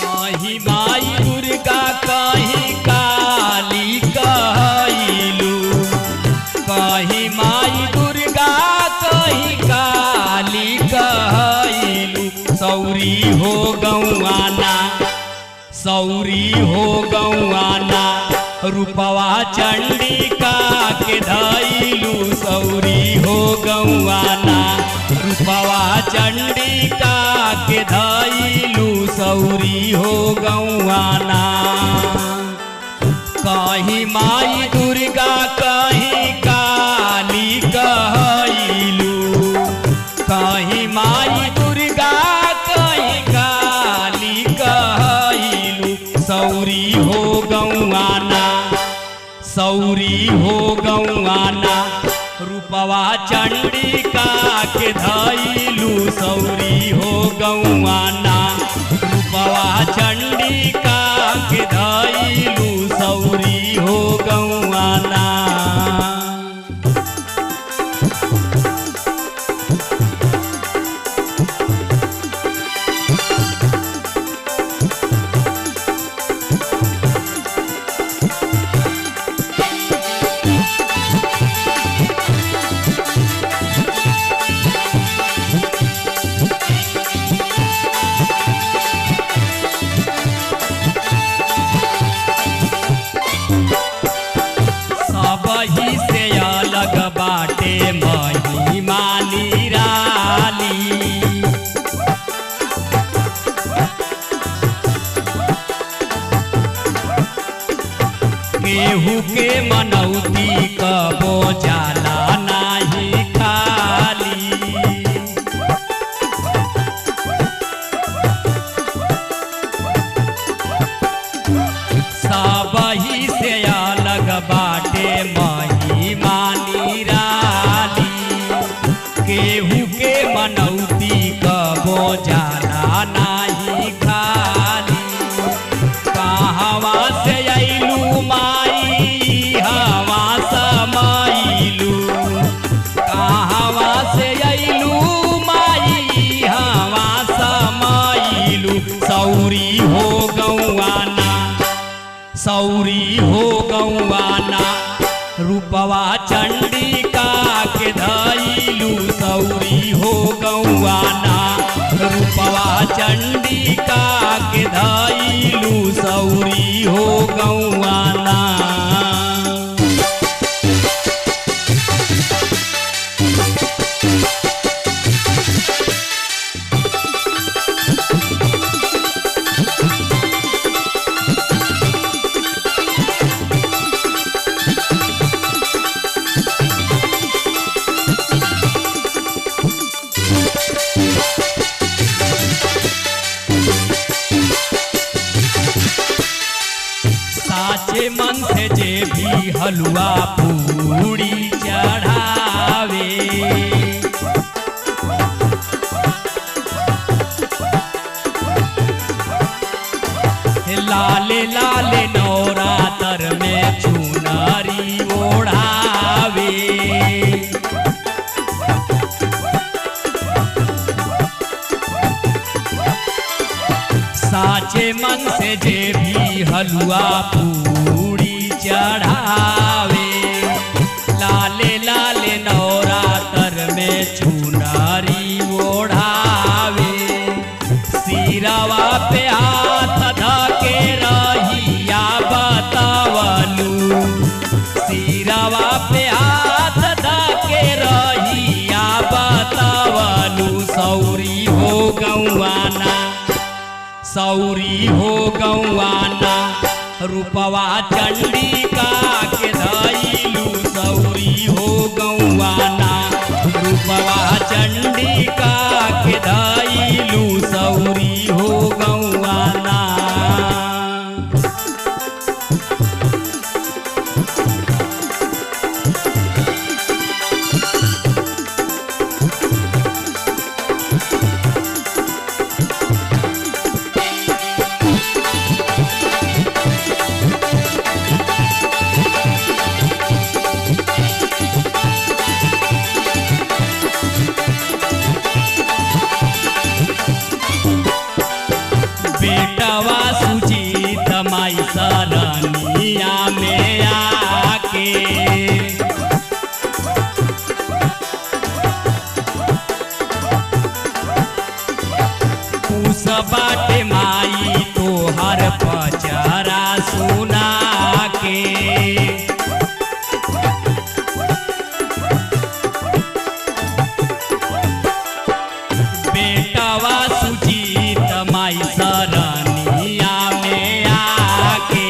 कहीं माई दुर्गा कहीं काली कहलू, कहीं माई दुर्गा कहीं काली कहलू। सौरी हो गौआना, सौरी हो गौआना, रूपवा चंडिका के धैलू। सौरी हो गौआना, रूपवा चंडिका के धैलू। सौरी हो गौआना। कहीं माई दुर्गा कहीं काली कहलू, कहीं माई दुर्गा कहीं काली कहलू। सौरी हो गौआना, सौरी हो गौआना, रूपवा चंडिका के धैलू। सौरी हो गौआना, रूपवा चंडिका के धैलू। सौरी हो गौआना। सबही से अलग बाटे महिमा निराली। केहू के मनौती कबो जाला नाही खाली। सबही से अलग बाटे महिमा निराली। केहू के मनौती कबो जाला नाही खाली। कहवा से अइलू माई हवा समाइलू, कहवा से अइलू माई हवा समाइलू। सौरी हो गौआना, सौरी हो गौआना, रूपवा चंडिका के धैलू। सौरी हो गौआना, रूपवा चंडिका के धैलू। सौरी हो गौआना। साचे मन से जे भी हलवा पूरी चढ़ावे। लाले लाले नवरात्र में चुनरी ओढ़ावे। साचे मन से जे भी हलवा पूरी चढ़ावे। लाले लाले नवरात्र में चुनरी ओढ़ावे। सिरवा पे हाथ धके रहिया बतावलू, सिरवा पे हाथ धके रहिया बतावलू। सौरी हो गौआना, सौरी हो गौआना, रूपवा चंडिका के धैलू। सौरी हो गौआना, रूपवा चंडिका के धैलू। सौरी हो गौआना। पचरा सुना के। बेटवा सुजीत माई सरनिया में आके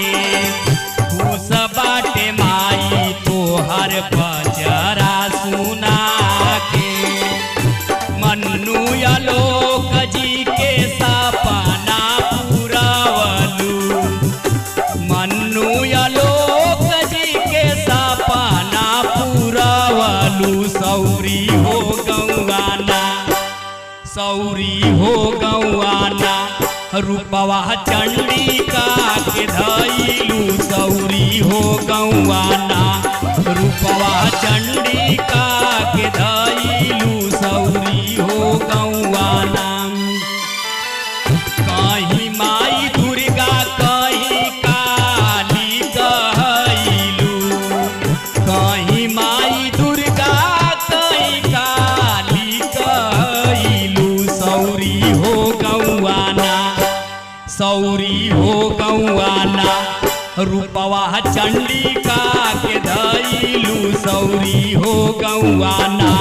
खुश बाटे माई तोहर पचरा सुना के। मन्नू आलोक जी के सपना पूरावलू, मन्नू आलोक जी के सपना पूरावलू। सौरी हो गौआना, सौरी हो गौआना रूपवा चंडिका के धैलू। सौरी हो गौआना रूपवा चंडिका के धैलू। सौरी हो गौआना कहीं माई दुर्गा कहीं काली कहलू, कहीं माई दुर्गा कहीं काली कहलू। सौरी हो गौआना, सौरी हो गौआना रूपवा चंडिका के धैलू। सौरी हो गौआना